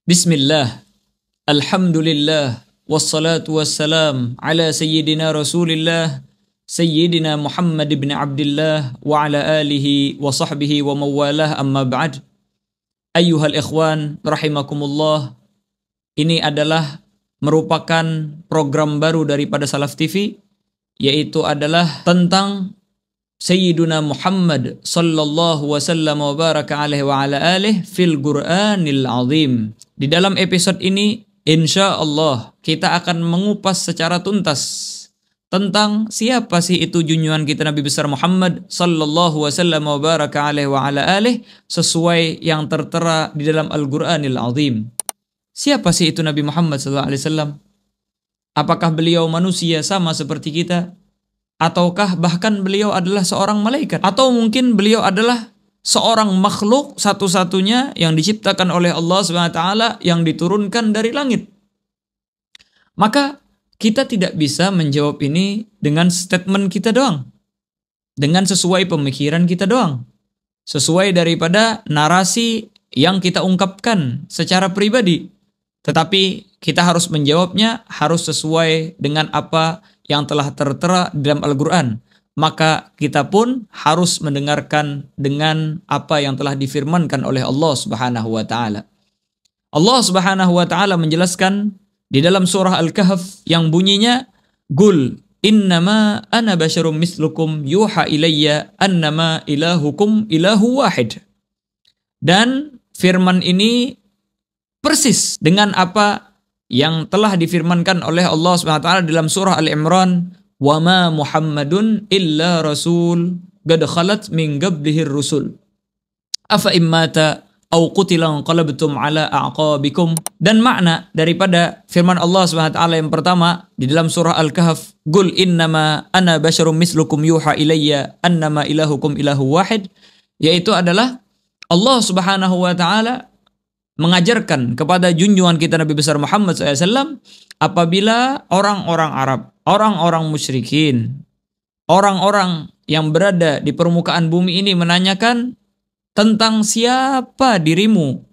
Bismillah, alhamdulillah, wassalatu wassalam ala sayyidina rasulillah, sayyidina Muhammad ibn Abdullah wa ala alihi wa sahbihi wa mawalah amma ba'd. Ayyuhal ikhwan, rahimakumullah. Ini adalah merupakan program baru daripada Salaf TV, yaitu adalah tentang Sayyiduna Muhammad sallallahu wasallam wa baraka alaihi wa ala alihi fil Qur'anil Azim. Di dalam episode ini, insya Allah kita akan mengupas secara tuntas tentang siapa sih itu junjungan kita Nabi besar Muhammad sallallahu wasallam wa baraka alaihi wa ala alihi sesuai yang tertera di dalam Al-Qur'anil Azim. Siapa sih itu Nabi Muhammad sallallahu alaihi wasallam? Apakah beliau manusia sama seperti kita? Ataukah bahkan beliau adalah seorang malaikat? Atau mungkin beliau adalah seorang makhluk satu-satunya yang diciptakan oleh Allah SWT yang diturunkan dari langit? Maka kita tidak bisa menjawab ini dengan statement kita doang, dengan sesuai pemikiran kita doang, sesuai daripada narasi yang kita ungkapkan secara pribadi. Tetapi kita harus menjawabnya harus sesuai dengan apa yang telah tertera di dalam Al-Quran. Maka kita pun harus mendengarkan dengan apa yang telah difirmankan oleh Allah Subhanahu wa taala. Allah Subhanahu wa taala menjelaskan di dalam surah Al-Kahf yang bunyinya, "Qul innama ana basyarum mislukum yuha ilayya annama ilahukum ilahu wahid." Dan firman ini persis dengan apa yang telah difirmankan oleh Allah SWT dalam surah Al-Imran, "Wa ma Muhammadun illa rasul qad khalat min qablihi rusul afa immata aw qutila qalabtum ala a'qabikum." Dan makna daripada firman Allah SWT yang pertama di dalam surah Al-Kahf, "Qul innama ana basyarum mislukum yuha ilayya annama ilahukum ilahu wahid," yaitu adalah Allah Subhanahu wa taala mengajarkan kepada junjungan kita Nabi besar Muhammad SAW apabila orang-orang Arab, orang-orang musyrikin, orang-orang yang berada di permukaan bumi ini menanyakan tentang siapa dirimu,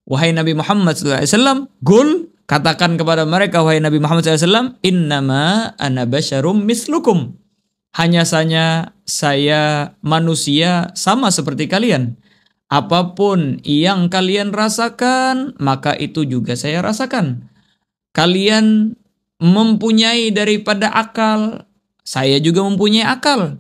wahai Nabi Muhammad SAW, Qul, katakan kepada mereka, wahai Nabi Muhammad SAW, innama ana basyarum mislukum, hanya saja saya manusia sama seperti kalian. Apapun yang kalian rasakan, maka itu juga saya rasakan. Kalian mempunyai daripada akal, saya juga mempunyai akal.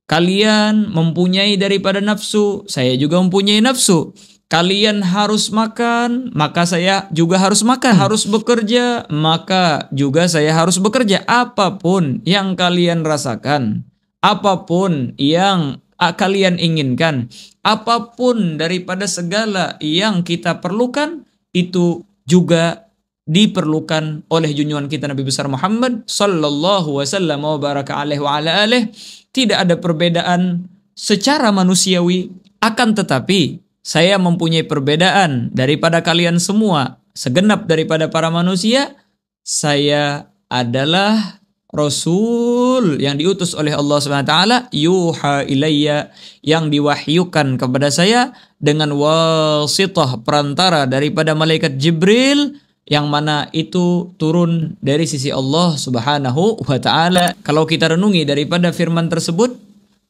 Kalian mempunyai daripada nafsu, saya juga mempunyai nafsu. Kalian harus makan, maka saya juga harus makan. Harus bekerja, maka juga saya harus bekerja. Apapun yang kalian rasakan, apapun yang kalian inginkan, apapun daripada segala yang kita perlukan, itu juga diperlukan oleh junjungan kita Nabi besar Muhammad sallallahu wasallam wa baraka alaihi wa ala alihi. Tidak ada perbedaan secara manusiawi, akan tetapi saya mempunyai perbedaan daripada kalian semua, segenap daripada para manusia. Saya adalah Rasul yang diutus oleh Allah SWT, yuha ilayya, yang diwahyukan kepada saya dengan wasitah, perantara daripada malaikat Jibril, yang mana itu turun dari sisi Allah Subhanahu wa ta'ala. Kalau kita renungi daripada firman tersebut,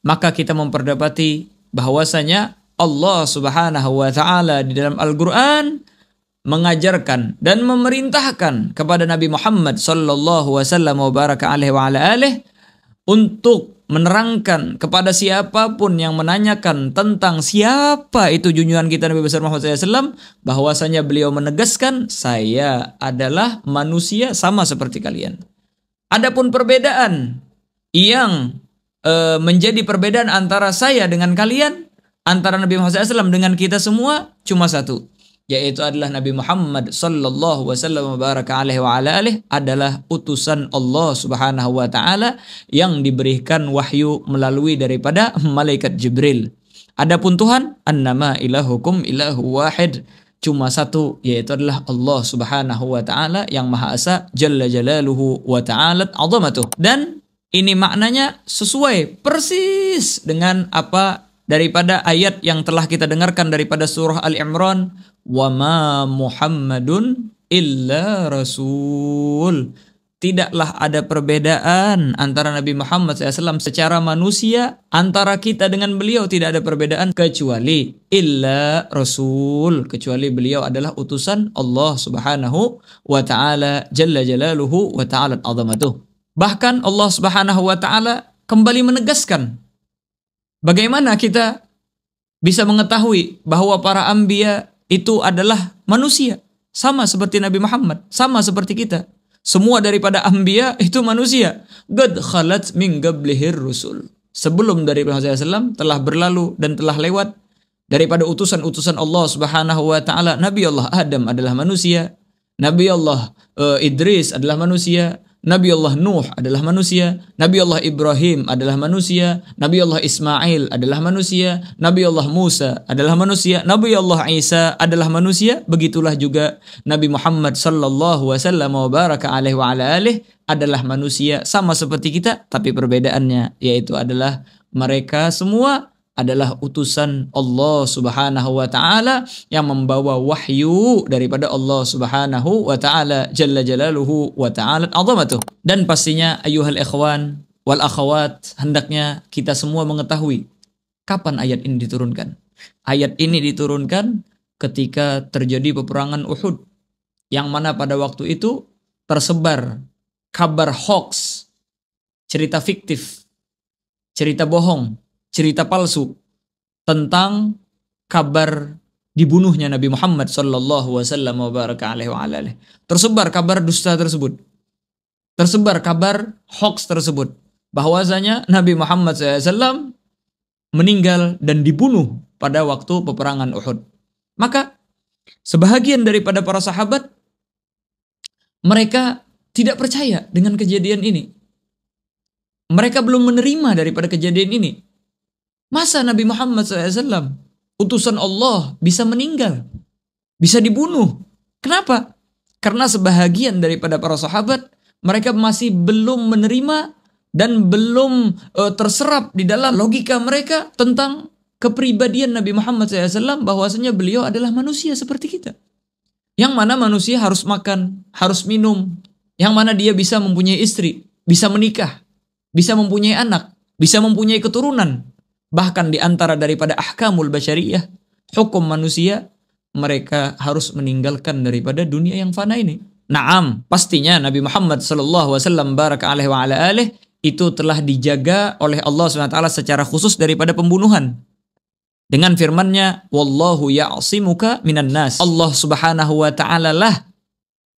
maka kita memperdapati bahwasanya Allah Subhanahu wa ta'ala di dalam Al-Quran mengajarkan dan memerintahkan kepada Nabi Muhammad sallallahu wasallam wa baraka alaihi wa ala alihi untuk menerangkan kepada siapapun yang menanyakan tentang siapa itu junjungan kita Nabi besar Muhammad SAW, bahwasanya beliau menegaskan, saya adalah manusia sama seperti kalian. Adapun perbedaan yang menjadi perbedaan antara saya dengan kalian, antara Nabi Muhammad SAW dengan kita semua, cuma satu, yaitu adalah Nabi Muhammad sallallahu wasallam wa baraka alaihi wa ala alihi adalah utusan Allah Subhanahu wa taala yang diberikan wahyu melalui daripada malaikat Jibril. Adapun Tuhan, annama ilahukum ilahu wahid, cuma satu, yaitu adalah Allah Subhanahu wa taala yang Maha Esa, jalla jalaluhu wa ta'alat 'azamatuh. Dan ini maknanya sesuai persis dengan apa daripada ayat yang telah kita dengarkan daripada surah Al-Imran, wa ma Muhammadun illa rasul. Tidaklah ada perbedaan antara Nabi Muhammad SAW secara manusia, antara kita dengan beliau tidak ada perbedaan kecuali illa rasul, kecuali beliau adalah utusan Allah Subhanahu wa taala jalla jalaluhu wa ta'ala azamatuh. Bahkan Allah Subhanahu wa taala kembali menegaskan bagaimana kita bisa mengetahui bahwa para anbiya itu adalah manusia, sama seperti Nabi Muhammad, sama seperti kita. Semua daripada anbiya itu manusia. Qad khalat min qablihir rusul. Sebelum dari Muhammad SAW telah berlalu dan telah lewat daripada utusan-utusan Allah Subhanahu wa taala. Nabi Allah Adam adalah manusia, Nabi Allah Idris adalah manusia, Nabi Allah Nuh adalah manusia, Nabi Allah Ibrahim adalah manusia, Nabi Allah Ismail adalah manusia, Nabi Allah Musa adalah manusia, Nabi Allah Isa adalah manusia. Begitulah juga Nabi Muhammad sallallahu wasallam wa baraka alaihi wa ala alihi adalah manusia, sama seperti kita, tapi perbedaannya yaitu adalah mereka semua adalah utusan Allah Subhanahu wa taala yang membawa wahyu daripada Allah Subhanahu wa taala jalla jalaluhu wa ta'ala azamatuh. Dan pastinya ayuhal ikhwan wal akhawat, hendaknya kita semua mengetahui kapan ayat ini diturunkan. Ayat ini diturunkan ketika terjadi peperangan Uhud, yang mana pada waktu itu tersebar kabar hoax, cerita fiktif, cerita bohong, cerita palsu tentang kabar dibunuhnya Nabi Muhammad sallallahu wasallam wa baraka alaihi wa alihi. Tersebar kabar dusta tersebut. Tersebar kabar hoax tersebut bahwasanya Nabi Muhammad SAW meninggal dan dibunuh pada waktu peperangan Uhud. Maka sebahagian daripada para sahabat mereka tidak percaya dengan kejadian ini. Mereka belum menerima daripada kejadian ini. Masa Nabi Muhammad SAW, utusan Allah, bisa meninggal, bisa dibunuh? Kenapa? Karena sebahagian daripada para sahabat, mereka masih belum menerima dan belum terserap di dalam logika mereka tentang kepribadian Nabi Muhammad SAW, bahwasanya beliau adalah manusia seperti kita. Yang mana manusia harus makan, harus minum, yang mana dia bisa mempunyai istri, bisa menikah, bisa mempunyai anak, bisa mempunyai keturunan. Bahkan di antara daripada ahkamul basyariyah, hukum manusia, mereka harus meninggalkan daripada dunia yang fana ini. Naam, pastinya Nabi Muhammad sallallahu wasallam baraka alaihi wa ala alihi itu telah dijaga oleh Allah SWT secara khusus daripada pembunuhan. Dengan firman-Nya, wallahu ya'simuka minan nas. Allah Subhanahu wa taala lah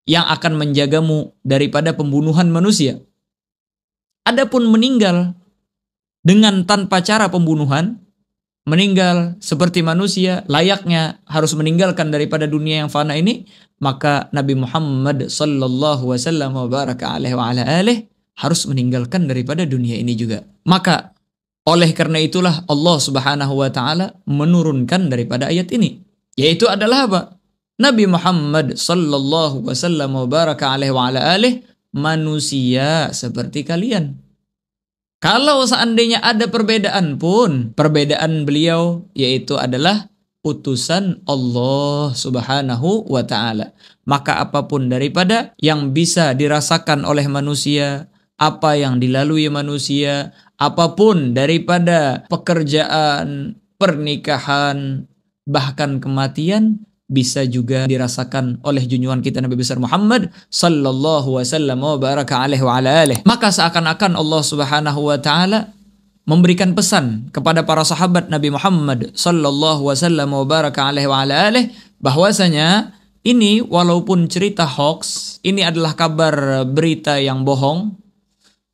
yang akan menjagamu daripada pembunuhan manusia. Adapun meninggal dengan tanpa cara pembunuhan, meninggal seperti manusia, layaknya harus meninggalkan daripada dunia yang fana ini, maka Nabi Muhammad sallallahu wasallam wa baraka alaihi wa ala alihi harus meninggalkan daripada dunia ini juga. Maka oleh karena itulah Allah Subhanahu wa taala menurunkan daripada ayat ini, yaitu adalah apa? Nabi Muhammad sallallahu wasallam wa baraka alaihi wa ala alihi manusia seperti kalian. Kalau seandainya ada perbedaan pun, perbedaan beliau yaitu adalah utusan Allah Subhanahu wa ta'ala. Maka apapun daripada yang bisa dirasakan oleh manusia, apa yang dilalui manusia, apapun daripada pekerjaan, pernikahan, bahkan kematian, bisa juga dirasakan oleh junjungan kita Nabi besar Muhammad sallallahu wasallam wa baraka alaihi wa ala alihi. Maka seakan-akan Allah Subhanahu wa taala memberikan pesan kepada para sahabat Nabi Muhammad sallallahu wasallam wa baraka alaihi wa ala alihi bahwasanya ini walaupun cerita hoax, ini adalah kabar berita yang bohong,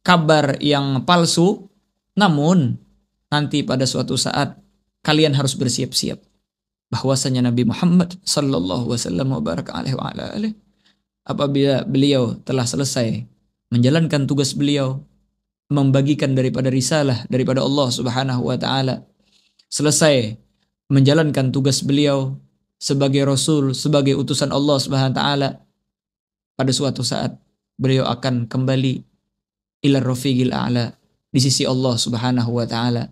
kabar yang palsu, namun nanti pada suatu saat kalian harus bersiap-siap bahwasanya Nabi Muhammad sallallahu wasallam wa baraka alaihi wa ala alihi apabila beliau telah selesai menjalankan tugas beliau, membagikan daripada risalah daripada Allah Subhanahu wa taala, selesai menjalankan tugas beliau sebagai rasul, sebagai utusan Allah Subhanahu wa taala, pada suatu saat beliau akan kembali ila rafiqil a'la, di sisi Allah Subhanahu wa taala.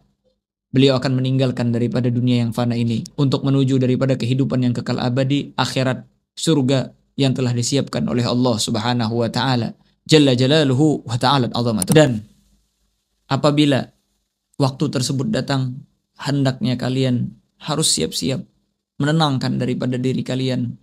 Beliau akan meninggalkan daripada dunia yang fana ini untuk menuju daripada kehidupan yang kekal abadi, akhirat, surga yang telah disiapkan oleh Allah Subhanahu wa taala. Jalla jalaluhu wa ta'ala azamatuh. Dan apabila waktu tersebut datang, hendaknya kalian harus siap-siap menenangkan daripada diri kalian,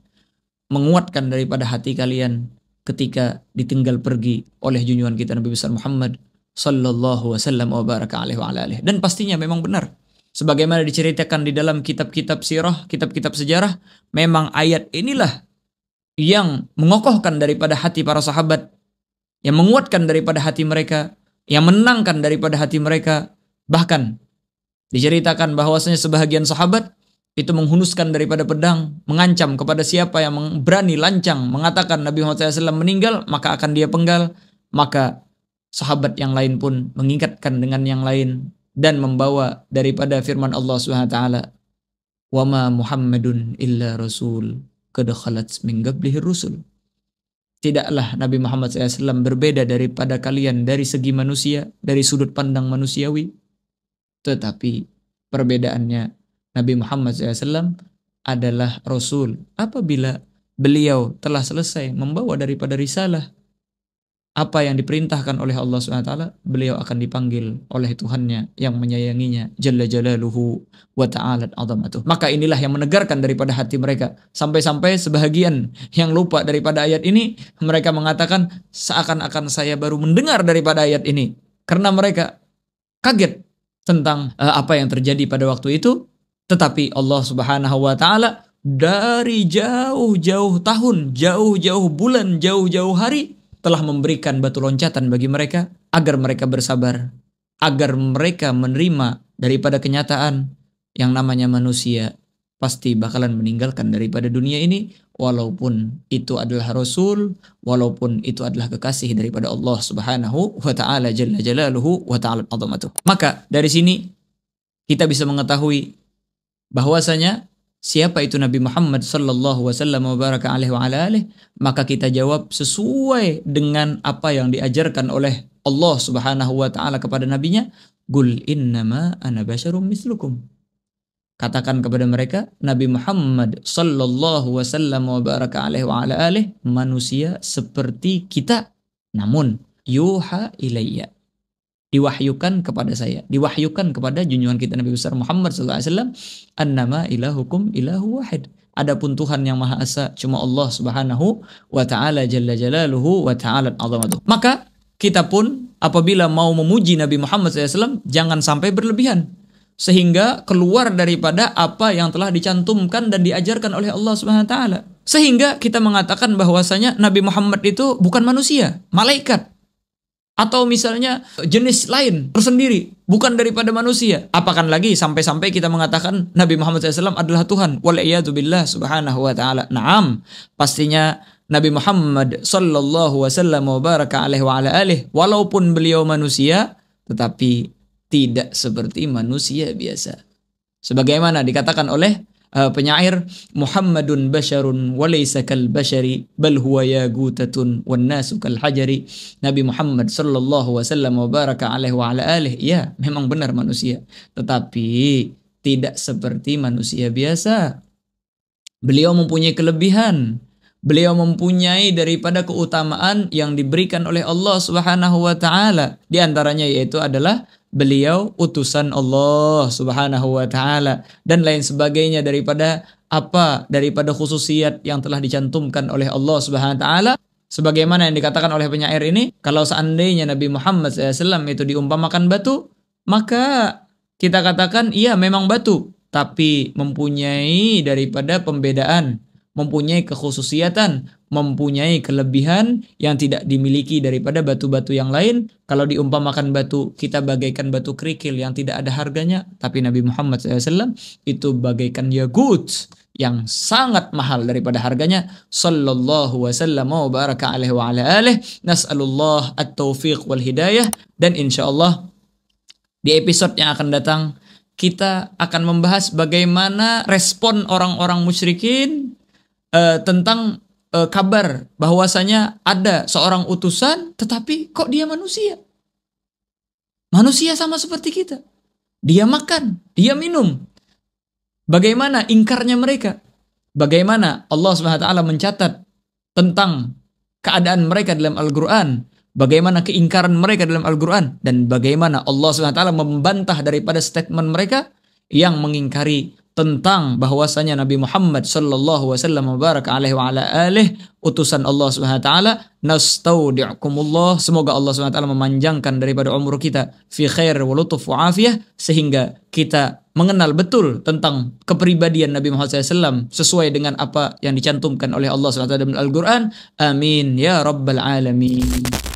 menguatkan daripada hati kalian ketika ditinggal pergi oleh junjungan kita Nabi besar Muhammad sallallahu wasallam wa baraka alaihi wa alihi. Dan pastinya memang benar sebagaimana diceritakan di dalam kitab-kitab sirah, kitab-kitab sejarah, memang ayat inilah yang mengokohkan daripada hati para sahabat, yang menguatkan daripada hati mereka, yang menenangkan daripada hati mereka. Bahkan diceritakan bahwasanya sebahagian sahabat itu menghunuskan daripada pedang, mengancam kepada siapa yang berani lancang mengatakan Nabi Muhammad SAW meninggal, maka akan dia penggal. Maka sahabat yang lain pun mengingatkan dengan yang lain dan membawa daripada firman Allah Subhanahu wa taala, "Wa ma Muhammadun illa rasul qad khalat min qablihi rusul." Tidaklah Nabi Muhammad SAW berbeda daripada kalian dari segi manusia, dari sudut pandang manusiawi. Tetapi perbedaannya, Nabi Muhammad SAW adalah Rasul apabila beliau telah selesai membawa daripada risalah, apa yang diperintahkan oleh Allah SWT, beliau akan dipanggil oleh Tuhannya yang menyayanginya, Jalla Jalaluhu wa ta'ala azamatuh. Maka inilah yang menegarkan daripada hati mereka. Sampai-sampai sebahagian yang lupa daripada ayat ini, mereka mengatakan seakan-akan saya baru mendengar daripada ayat ini. Karena mereka kaget tentang apa yang terjadi pada waktu itu. Tetapi Allah Subhanahu wa ta'ala dari jauh-jauh tahun, jauh-jauh bulan, jauh-jauh hari telah memberikan batu loncatan bagi mereka agar mereka bersabar, agar mereka menerima daripada kenyataan yang namanya manusia pasti bakalan meninggalkan daripada dunia ini, walaupun itu adalah Rasul, walaupun itu adalah kekasih daripada Allah Subhanahu wa ta'ala Jalla Jalaluhu wa ta'ala azamatuh. Maka dari sini kita bisa mengetahui bahwasanya siapa itu Nabi Muhammad sallallahu wasallam wa baraka alaihi wa ala alihi, maka kita jawab sesuai dengan apa yang diajarkan oleh Allah Subhanahu wa taala kepada nabinya, "Qul innama ana basyarum mislukum." Katakan kepada mereka, Nabi Muhammad sallallahu wasallam wa baraka alaihi wa ala alihi manusia seperti kita, namun yuha ilayya, diwahyukan kepada saya, diwahyukan kepada junjungan kita Nabi besar Muhammad sallallahu alaihi wasallam, annama ilahukum ilahu wahid. Adapun Tuhan yang Maha Esa cuma Allah Subhanahu wa taala Jalla Jalaluhu wa ta'ala azamatuh. Maka kita pun apabila mau memuji Nabi Muhammad sallallahu alaihi wasallam jangan sampai berlebihan sehingga keluar daripada apa yang telah dicantumkan dan diajarkan oleh Allah Subhanahu wa taala. Sehingga kita mengatakan bahwasanya Nabi Muhammad itu bukan manusia, malaikat. Atau misalnya jenis lain tersendiri, bukan daripada manusia. Apakan lagi sampai-sampai kita mengatakan Nabi Muhammad SAW adalah Tuhan. Wal'iyadu billah subhanahu wa ta'ala. Naam, pastinya Nabi Muhammad sallallahu wasallam wa baraka alaihi wa ala alihi, walaupun beliau manusia, tetapi tidak seperti manusia biasa. Sebagaimana dikatakan oleh penyair, Muhammadun basyarun walaysa kal basyari bal huwa yagutatun wan nasu kal hajari. Nabi Muhammad sallallahu wasallam wa baraka alaihi wa ala alihi, ya memang benar manusia, tetapi tidak seperti manusia biasa. Beliau mempunyai kelebihan, beliau mempunyai daripada keutamaan yang diberikan oleh Allah Subhanahu wa taala. Di antaranya yaitu adalah beliau utusan Allah Subhanahu wa taala dan lain sebagainya daripada khususiat yang telah dicantumkan oleh Allah Subhanahu wa taala. Sebagaimana yang dikatakan oleh penyair ini, kalau seandainya Nabi Muhammad SAW itu diumpamakan batu, maka kita katakan iya memang batu, tapi mempunyai daripada pembedaan, mempunyai kekhususiatan, mempunyai kelebihan yang tidak dimiliki daripada batu-batu yang lain. Kalau diumpamakan batu, kita bagaikan batu kerikil yang tidak ada harganya. Tapi Nabi Muhammad SAW itu bagaikan yakut yang sangat mahal daripada harganya. Sallallahu wasallam wa baraka alaihi wa ala alihi. Nas'alullah at-taufiq wal hidayah. Dan insya Allah di episode yang akan datang kita akan membahas bagaimana respon orang-orang musyrikin tentang kabar bahwasanya ada seorang utusan tetapi kok dia manusia. Manusia sama seperti kita. dia makan, dia minum. Bagaimana ingkarnya mereka? Bagaimana Allah Subhanahu wa taala mencatat tentang keadaan mereka dalam Al-Qur'an? Bagaimana keingkaran mereka dalam Al-Qur'an, dan bagaimana Allah Subhanahu wa taala membantah daripada statement mereka yang mengingkari tentang bahwasanya Nabi Muhammad sallallahu wasallam baraka alaihi wa ala alihi utusan Allah Subhanahu wa taala. Nastaudi'ukumullah, semoga Allah Subhanahu wa taala memanjangkan daripada umur kita fi khair wa lutuf wa afiyah, sehingga kita mengenal betul tentang kepribadian Nabi Muhammad SAW sesuai dengan apa yang dicantumkan oleh Allah Subhanahu wa taala dalam Al-Qur'an. Amin ya rabbal alamin.